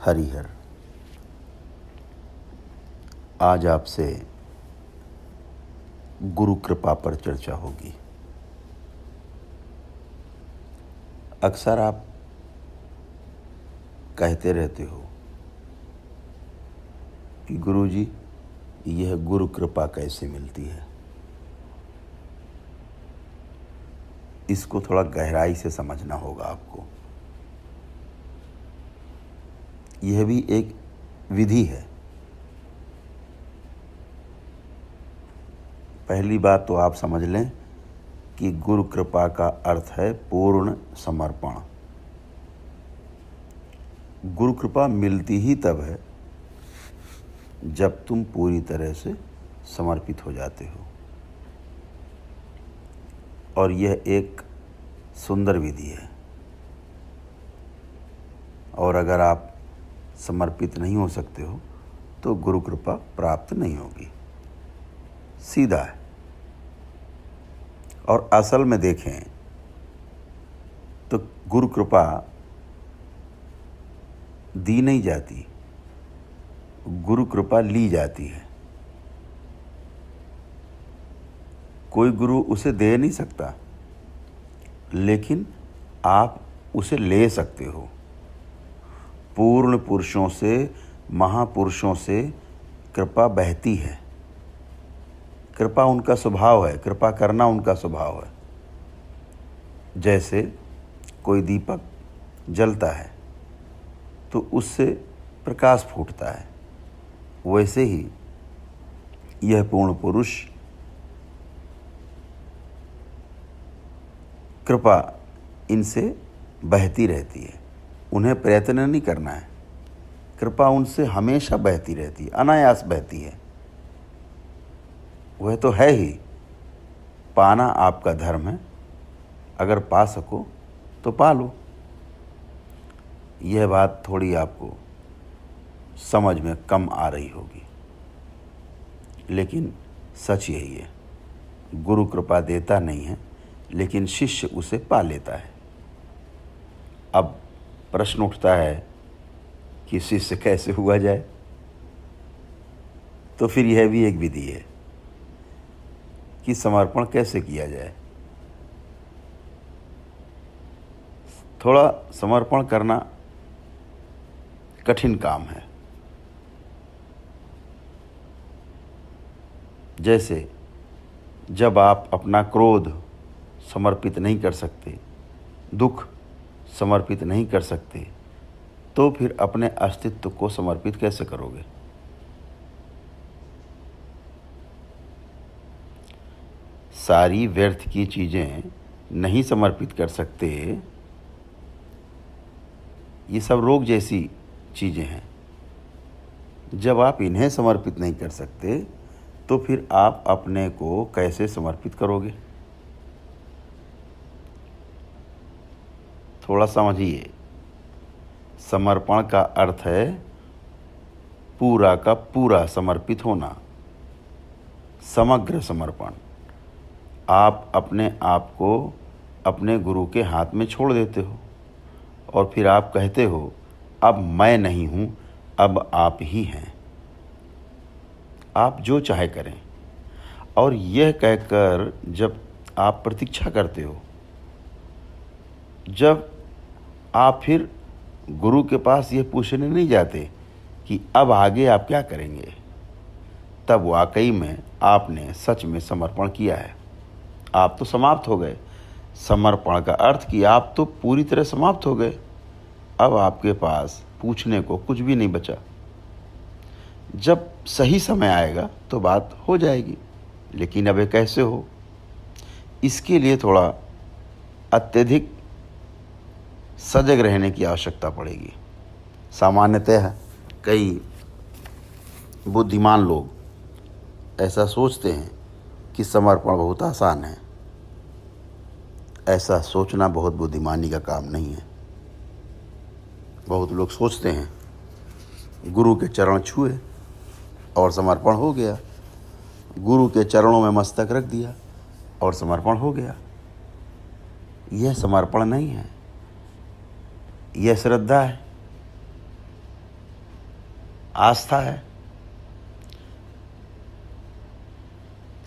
हरिहर। आज आपसे गुरु कृपा पर चर्चा होगी। अक्सर आप कहते रहते हो कि गुरुजी, यह गुरु कृपा कैसे मिलती है। इसको थोड़ा गहराई से समझना होगा आपको। यह भी एक विधि है। पहली बात तो आप समझ लें कि गुरु कृपा का अर्थ है पूर्ण समर्पण। गुरु कृपा मिलती ही तब है जब तुम पूरी तरह से समर्पित हो जाते हो, और यह एक सुंदर विधि है। और अगर आप समर्पित नहीं हो सकते हो तो गुरु कृपा प्राप्त नहीं होगी। सीधा है। और असल में देखें तो गुरु कृपा दी नहीं जाती, गुरु कृपा ली जाती है। कोई गुरु उसे दे नहीं सकता, लेकिन आप उसे ले सकते हो। पूर्ण पुरुषों से, महापुरुषों से कृपा बहती है। कृपा उनका स्वभाव है, कृपा करना उनका स्वभाव है। जैसे कोई दीपक जलता है तो उससे प्रकाश फूटता है, वैसे ही यह पूर्ण पुरुष कृपा इनसे बहती रहती है। उन्हें प्रयत्न नहीं करना है, कृपा उनसे हमेशा बहती रहती है, अनायास बहती है। वह तो है ही। पाना आपका धर्म है, अगर पा सको तो पा लो। यह बात थोड़ी आपको समझ में कम आ रही होगी, लेकिन सच यही है। गुरु कृपा देता नहीं है, लेकिन शिष्य उसे पा लेता है। अब प्रश्न उठता है कि शिष्य कैसे हुआ जाए। तो फिर यह भी एक विधि है कि समर्पण कैसे किया जाए। थोड़ा समर्पण करना कठिन काम है। जैसे जब आप अपना क्रोध समर्पित नहीं कर सकते, दुख समर्पित नहीं कर सकते, तो फिर अपने अस्तित्व को समर्पित कैसे करोगे। सारी व्यर्थ की चीज़ें नहीं समर्पित कर सकते, ये सब रोग जैसी चीज़ें हैं। जब आप इन्हें समर्पित नहीं कर सकते तो फिर आप अपने को कैसे समर्पित करोगे। थोड़ा समझिए। समर्पण का अर्थ है पूरा का पूरा समर्पित होना, समग्र समर्पण। आप अपने आप को अपने गुरु के हाथ में छोड़ देते हो और फिर आप कहते हो, अब मैं नहीं हूँ, अब आप ही हैं। आप जो चाहे करें। और यह कहकर जब आप प्रतीक्षा करते हो, जब आप फिर गुरु के पास यह पूछने नहीं जाते कि अब आगे आप क्या करेंगे, तब वाकई में आपने सच में समर्पण किया है। आप तो समाप्त हो गए। समर्पण का अर्थ कि आप तो पूरी तरह समाप्त हो गए। अब आपके पास पूछने को कुछ भी नहीं बचा। जब सही समय आएगा तो बात हो जाएगी, लेकिन अब ये कैसे हो, इसके लिए थोड़ा अत्यधिक सजग रहने की आवश्यकता पड़ेगी। सामान्यतः कई बुद्धिमान लोग ऐसा सोचते हैं कि समर्पण बहुत आसान है। ऐसा सोचना बहुत बुद्धिमानी का काम नहीं है। बहुत लोग सोचते हैं गुरु के चरण छुए और समर्पण हो गया, गुरु के चरणों में मस्तक रख दिया और समर्पण हो गया। यह समर्पण नहीं है, यह श्रद्धा है। आस्था है।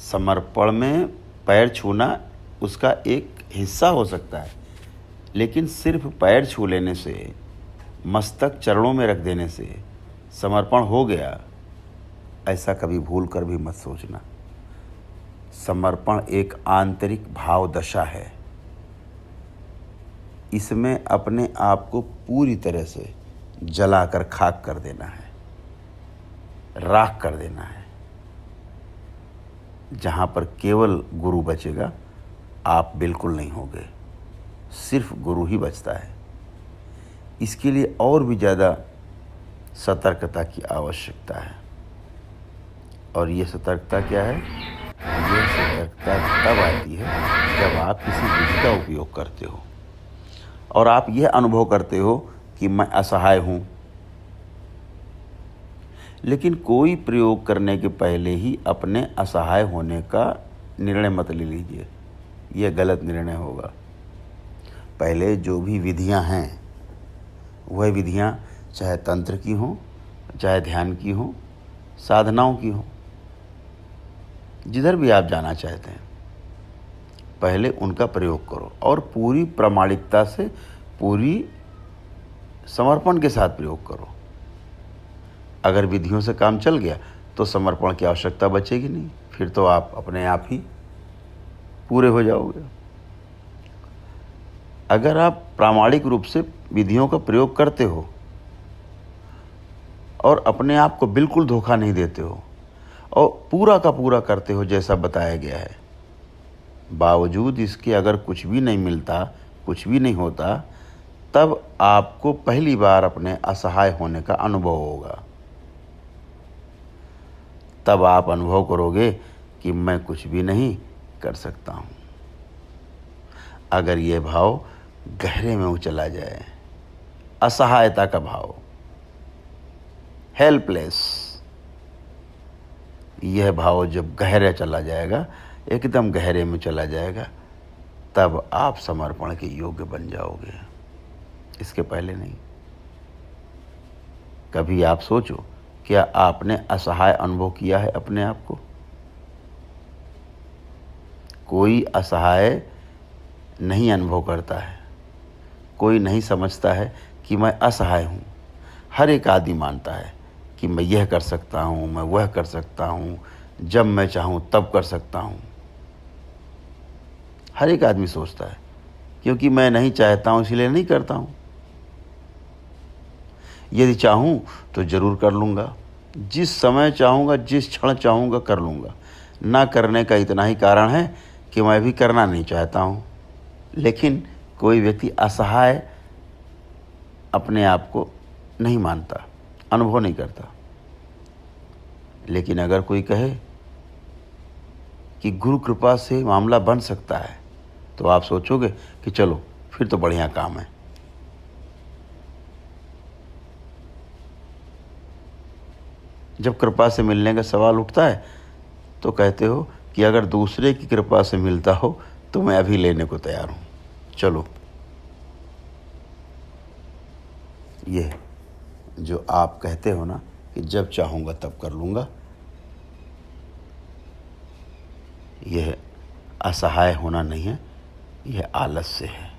समर्पण में पैर छूना उसका एक हिस्सा हो सकता है, लेकिन सिर्फ पैर छू लेने से, मस्तक चरणों में रख देने से समर्पण हो गया, ऐसा कभी भूल कर भी मत सोचना। समर्पण एक आंतरिक भाव दशा है। इसमें अपने आप को पूरी तरह से जलाकर खाक कर देना है, राख कर देना है। जहाँ पर केवल गुरु बचेगा, आप बिल्कुल नहीं होगे, सिर्फ गुरु ही बचता है। इसके लिए और भी ज़्यादा सतर्कता की आवश्यकता है। और ये सतर्कता क्या है? ये सतर्कता तब आती है जब आप किसी विधि का उपयोग करते हो और आप यह अनुभव करते हो कि मैं असहाय हूँ। लेकिन कोई प्रयोग करने के पहले ही अपने असहाय होने का निर्णय मत ले लीजिए, यह गलत निर्णय होगा। पहले जो भी विधियां हैं, वह विधियां चाहे तंत्र की हों, चाहे ध्यान की हों, साधनाओं की हों, जिधर भी आप जाना चाहते हैं, पहले उनका प्रयोग करो और पूरी प्रामाणिकता से, पूरी समर्पण के साथ प्रयोग करो। अगर विधियों से काम चल गया तो समर्पण की आवश्यकता बचेगी नहीं, फिर तो आप अपने आप ही पूरे हो जाओगे। अगर आप प्रामाणिक रूप से विधियों का प्रयोग करते हो और अपने आप को बिल्कुल धोखा नहीं देते हो और पूरा का पूरा करते हो जैसा बताया गया है, बावजूद इसके अगर कुछ भी नहीं मिलता, कुछ भी नहीं होता, तब आपको पहली बार अपने असहाय होने का अनुभव होगा। तब आप अनुभव करोगे कि मैं कुछ भी नहीं कर सकता हूँ। अगर ये भाव गहरे में चला जाए, असहायता का भाव, हेल्पलेस, यह भाव जब गहरे चला जाएगा, एकदम गहरे में चला जाएगा, तब आप समर्पण के योग्य बन जाओगे, इसके पहले नहीं। कभी आप सोचो, क्या आपने असहाय अनुभव किया है अपने आप को? कोई असहाय नहीं अनुभव करता है, कोई नहीं समझता है कि मैं असहाय हूँ। हर एक आदमी मानता है कि मैं यह कर सकता हूँ, मैं वह कर सकता हूँ, जब मैं चाहूँ तब कर सकता हूँ। हर एक आदमी सोचता है, क्योंकि मैं नहीं चाहता हूँ इसलिए नहीं करता हूँ। यदि चाहूँ तो जरूर कर लूँगा, जिस समय चाहूँगा, जिस क्षण चाहूँगा कर लूँगा। ना करने का इतना ही कारण है कि मैं भी करना नहीं चाहता हूँ। लेकिन कोई व्यक्ति असहाय अपने आप को नहीं मानता, अनुभव नहीं करता। लेकिन अगर कोई कहे कि गुरु कृपा से मामला बन सकता है, तो आप सोचोगे कि चलो फिर तो बढ़िया काम है। जब कृपा से मिलने का सवाल उठता है तो कहते हो कि अगर दूसरे की कृपा से मिलता हो तो मैं अभी लेने को तैयार हूँ, चलो। ये जो आप कहते हो ना कि जब चाहूँगा तब कर लूँगा, यह असहाय होना नहीं है, यह आलस्य है।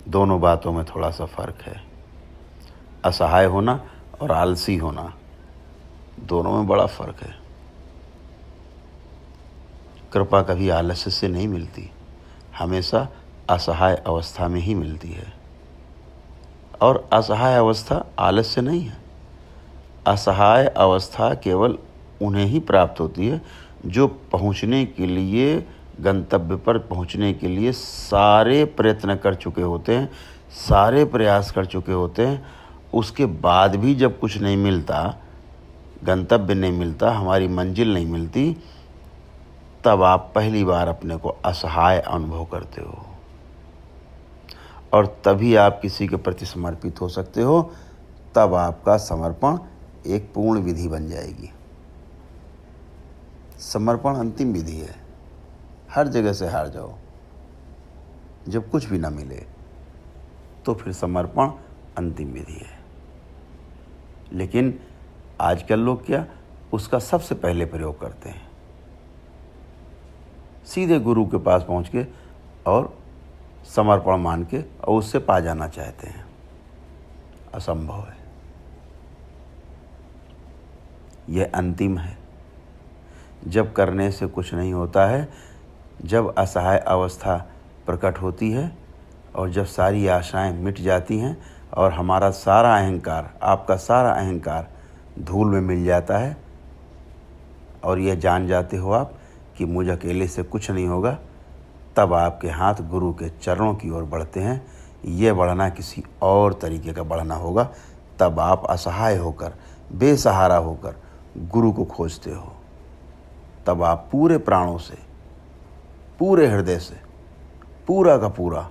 दोनों बातों में थोड़ा सा फर्क है। असहाय होना और आलसी होना, दोनों में बड़ा फर्क है। कृपा कभी आलस्य से नहीं मिलती, हमेशा असहाय अवस्था में ही मिलती है। और असहाय अवस्था आलस्य नहीं है। असहाय अवस्था केवल उन्हें ही प्राप्त होती है जो पहुंचने के लिए, गंतव्य पर पहुंचने के लिए सारे प्रयत्न कर चुके होते हैं, सारे प्रयास कर चुके होते हैं। उसके बाद भी जब कुछ नहीं मिलता, गंतव्य नहीं मिलता, हमारी मंजिल नहीं मिलती, तब आप पहली बार अपने को असहाय अनुभव करते हो। और तभी आप किसी के प्रति समर्पित हो सकते हो, तब आपका समर्पण एक पूर्ण विधि बन जाएगी। समर्पण अंतिम विधि है। हर जगह से हार जाओ, जब कुछ भी ना मिले, तो फिर समर्पण अंतिम विधि है। लेकिन आजकल लोग क्या उसका सबसे पहले प्रयोग करते हैं, सीधे गुरु के पास पहुंच के और समर्पण मान के और उससे पा जाना चाहते हैं। असंभव है, यह अंतिम है। जब करने से कुछ नहीं होता है, जब असहाय अवस्था प्रकट होती है और जब सारी आशाएं मिट जाती हैं और हमारा सारा अहंकार, आपका सारा अहंकार धूल में मिल जाता है और यह जान जाते हो आप कि मुझ अकेले से कुछ नहीं होगा, तब आपके हाथ गुरु के चरणों की ओर बढ़ते हैं। ये बढ़ना किसी और तरीके का बढ़ना होगा। तब आप असहाय होकर, बेसहारा होकर गुरु को खोजते हो। तब आप पूरे प्राणों से, पूरे हृदय से, पूरा का पूरा,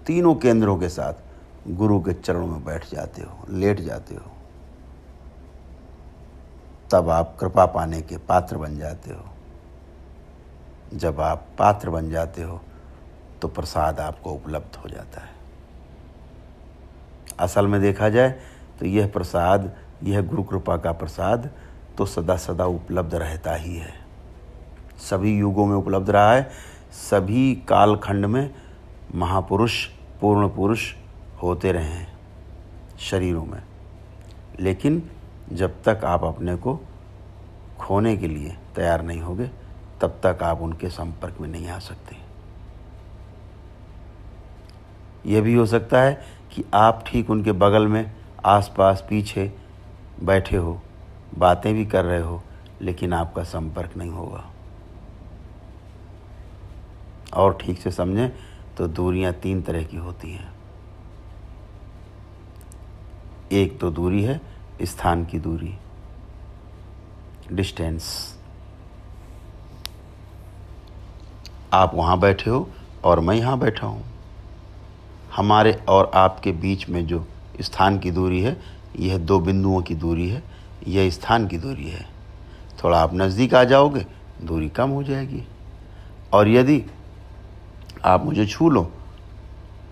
तीनों केंद्रों के साथ गुरु के चरणों में बैठ जाते हो, लेट जाते हो। तब आप कृपा पाने के पात्र बन जाते हो। जब आप पात्र बन जाते हो तो प्रसाद आपको उपलब्ध हो जाता है। असल में देखा जाए तो यह प्रसाद, यह गुरु कृपा का प्रसाद तो सदा सदा उपलब्ध रहता ही है। सभी युगों में उपलब्ध रहा है। सभी कालखंड में महापुरुष, पूर्ण पुरुष होते रहे हैं शरीरों में। लेकिन जब तक आप अपने को खोने के लिए तैयार नहीं होगे, तब तक आप उनके संपर्क में नहीं आ सकते। यह भी हो सकता है कि आप ठीक उनके बगल में, आसपास, पीछे बैठे हो, बातें भी कर रहे हो, लेकिन आपका संपर्क नहीं होगा। और ठीक से समझें तो दूरियां 3 तरह की होती हैं। एक तो दूरी है स्थान की दूरी, डिस्टेंस। आप वहाँ बैठे हो और मैं यहाँ बैठा हूँ। हमारे और आपके बीच में जो स्थान की दूरी है, यह 2 बिंदुओं की दूरी है, यह स्थान की दूरी है। थोड़ा आप नज़दीक आ जाओगे, दूरी कम हो जाएगी। और यदि आप मुझे छू लो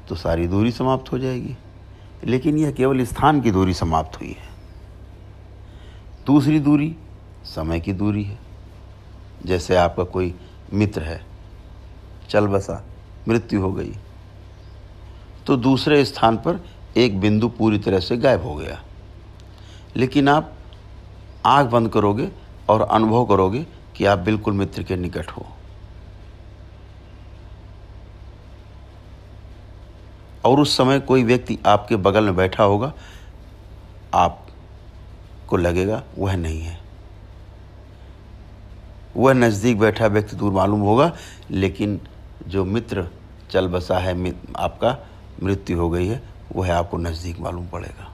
तो सारी दूरी समाप्त हो जाएगी। लेकिन यह केवल स्थान की दूरी समाप्त हुई है। दूसरी दूरी समय की दूरी है। जैसे आपका कोई मित्र है, चल बसा, मृत्यु हो गई, तो दूसरे स्थान पर एक बिंदु पूरी तरह से गायब हो गया। लेकिन आप आंख बंद करोगे और अनुभव करोगे कि आप बिल्कुल मित्र के निकट हो। और उस समय कोई व्यक्ति आपके बगल में बैठा होगा, आपको लगेगा वह नहीं है। वह नज़दीक बैठा व्यक्ति दूर मालूम होगा, लेकिन जो मित्र चल बसा है, आपका मृत्यु हो गई है, वह आपको नज़दीक मालूम पड़ेगा।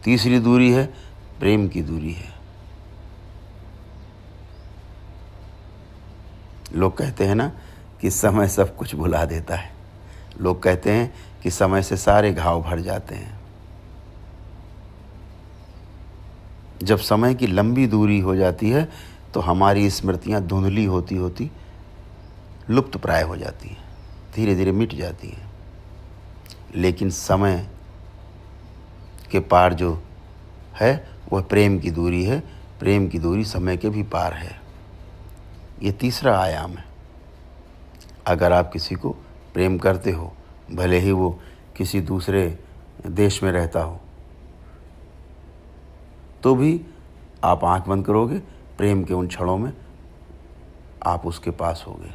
तीसरी दूरी है प्रेम की दूरी है। लोग कहते हैं ना कि समय सब कुछ भुला देता है। लोग कहते हैं कि समय से सारे घाव भर जाते हैं। जब समय की लंबी दूरी हो जाती है तो हमारी स्मृतियां धुंधली होती होती लुप्त प्राय हो जाती हैं, धीरे धीरे मिट जाती हैं। लेकिन समय के पार जो है वह प्रेम की दूरी है। प्रेम की दूरी समय के भी पार है। ये तीसरा आयाम है। अगर आप किसी को प्रेम करते हो, भले ही वो किसी दूसरे देश में रहता हो, तो भी आप आंख बंद करोगे, प्रेम के उन क्षणों में आप उसके पास होगे,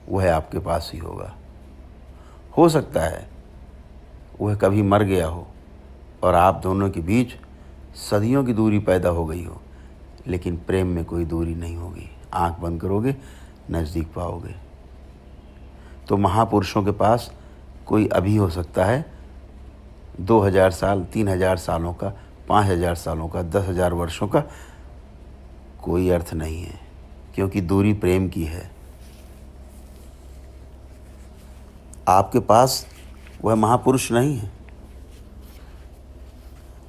वह आपके पास ही होगा। हो सकता है वह कभी मर गया हो और आप दोनों के बीच सदियों की दूरी पैदा हो गई हो, लेकिन प्रेम में कोई दूरी नहीं होगी। आंख बंद करोगे, नज़दीक पाओगे। तो महापुरुषों के पास कोई अभी हो सकता है 2000 साल, 3000 सालों का, 5000 सालों का, 10,000 वर्षों का, कोई अर्थ नहीं है, क्योंकि दूरी प्रेम की है। आपके पास वह महापुरुष नहीं है,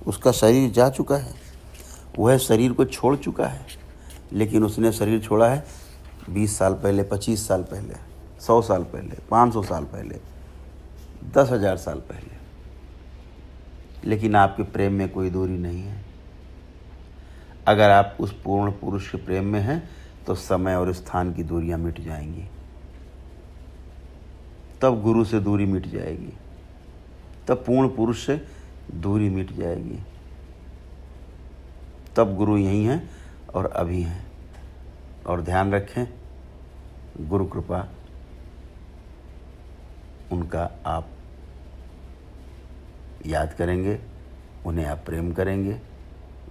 उसका शरीर जा चुका है, वह शरीर को छोड़ चुका है, लेकिन उसने शरीर छोड़ा है 20 साल पहले, 25 साल पहले, 100 साल पहले, 500 साल पहले। 10,000 साल पहले, लेकिन आपके प्रेम में कोई दूरी नहीं है। अगर आप उस पूर्ण पुरुष के प्रेम में हैं तो समय और स्थान की दूरियां मिट जाएंगी, तब गुरु से दूरी मिट जाएगी, तब पूर्ण पुरुष से दूरी मिट जाएगी, तब गुरु यहीं हैं और अभी हैं। और ध्यान रखें, गुरु कृपा उनका आप याद करेंगे, उन्हें आप प्रेम करेंगे,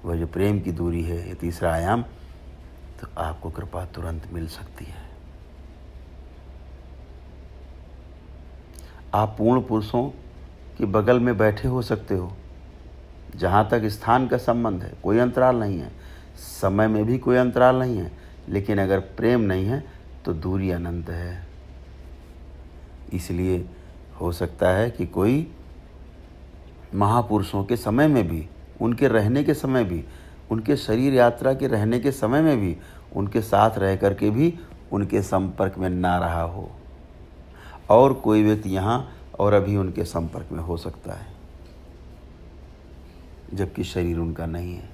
वह जो प्रेम की दूरी है, ये तीसरा आयाम, तो आपको कृपा तुरंत मिल सकती है। आप पूर्ण पुरुषों के बगल में बैठे हो सकते हो। जहाँ तक स्थान का संबंध है कोई अंतराल नहीं है, समय में भी कोई अंतराल नहीं है, लेकिन अगर प्रेम नहीं है तो दूरी अनंत है। इसलिए हो सकता है कि कोई महापुरुषों के समय में भी, उनके रहने के समय भी, उनके शरीर यात्रा के रहने के समय में भी, उनके साथ रह कर के भी उनके संपर्क में ना रहा हो, और कोई व्यक्ति यहाँ और अभी उनके संपर्क में हो सकता है, जबकि शरीर उनका नहीं है।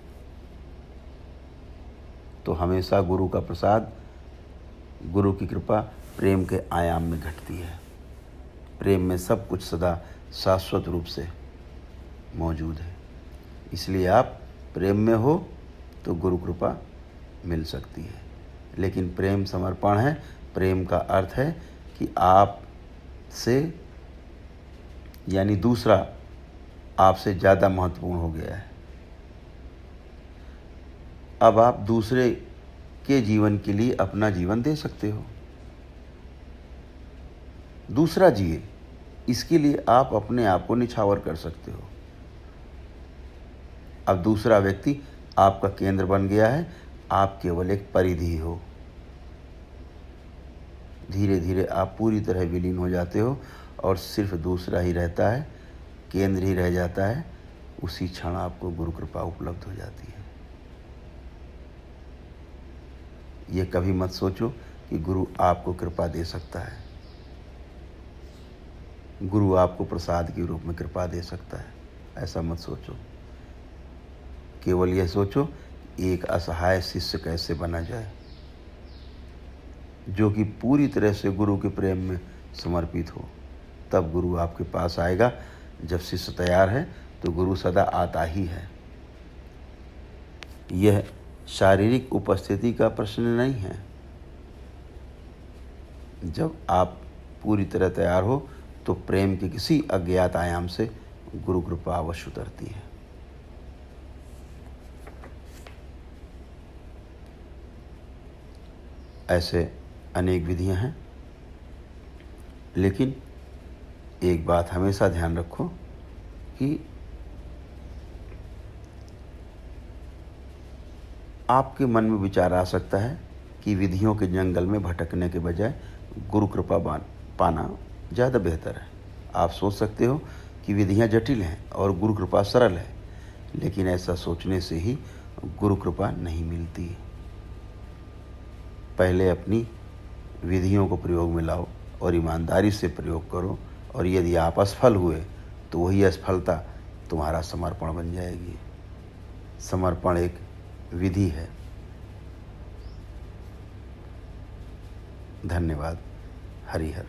तो हमेशा गुरु का प्रसाद, गुरु की कृपा प्रेम के आयाम में घटती है। प्रेम में सब कुछ सदा शाश्वत रूप से मौजूद है। इसलिए आप प्रेम में हो तो गुरु कृपा मिल सकती है। लेकिन प्रेम समर्पण है। प्रेम का अर्थ है कि आप से, यानी दूसरा आपसे ज़्यादा महत्वपूर्ण हो गया है। अब आप दूसरे के जीवन के लिए अपना जीवन दे सकते हो। दूसरा जिए, इसके लिए आप अपने आप को निछावर कर सकते हो। अब दूसरा व्यक्ति आपका केंद्र बन गया है, आप केवल एक परिधि हो। धीरे धीरे आप पूरी तरह विलीन हो जाते हो और सिर्फ दूसरा ही रहता है, केंद्र ही रह जाता है। उसी क्षण आपको गुरु कृपा उपलब्ध हो जाती है। ये कभी मत सोचो कि गुरु आपको कृपा दे सकता है। गुरु आपको प्रसाद के रूप में कृपा दे सकता है, ऐसा मत सोचो। केवल यह सोचो एक असहाय शिष्य कैसे बना जाए, जो कि पूरी तरह से गुरु के प्रेम में समर्पित हो। तब गुरु आपके पास आएगा। जब शिष्य तैयार है तो गुरु सदा आता ही है। यह शारीरिक उपस्थिति का प्रश्न नहीं है। जब आप पूरी तरह तैयार हो तो प्रेम के किसी अज्ञात आयाम से गुरु कृपा अवश्य उतरती है। ऐसे अनेक विधियां हैं, लेकिन एक बात हमेशा ध्यान रखो कि आपके मन में विचार आ सकता है कि विधियों के जंगल में भटकने के बजाय गुरु कृपा पाना ज़्यादा बेहतर है। आप सोच सकते हो कि विधियां जटिल हैं और गुरु कृपा सरल है, लेकिन ऐसा सोचने से ही गुरु कृपा नहीं मिलती। पहले अपनी विधियों को प्रयोग में लाओ और ईमानदारी से प्रयोग करो, और यदि आप असफल हुए तो वही असफलता तुम्हारा समर्पण बन जाएगी। समर्पण एक विधि है। धन्यवाद। हरिहर।